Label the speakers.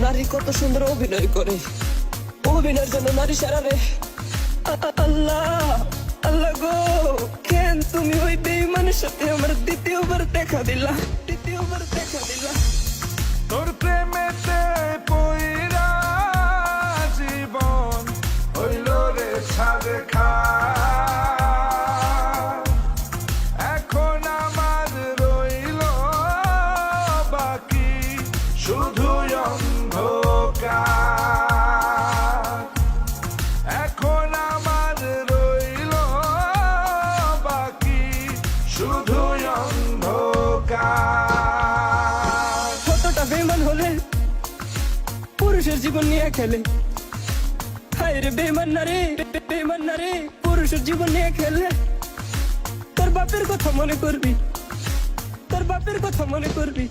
Speaker 1: নারী কত সুন্দর অভিনয় করে, অভিনয়ের জন্য নারী সারারে। আল্লাহ আল্লাহ গো, কেন তুমি ওই বেঈমানের সাথে আমার দ্বিতীয়বার দেখা দিলা, দ্বিতীয়বার দেখা দিলা।
Speaker 2: তোর প্রেমেতে পইরা জীবন হইল রে ছাড়ে খা। এখন আমার রইল বাকি শুধু অন্ধকার। এখন আমার রইল বাকি শুধু অন্ধকার।
Speaker 1: কতটা বেঈমান হলে পুরুষের জীবন নিয়ে খেলে। হায় রে বেঈমান নারী, বেঈমান নারী পুরুষের জীবন নিয়ে খেলে। তোর বাপের কথা মনে করবি, তোর বাপের কথা মনে করবি।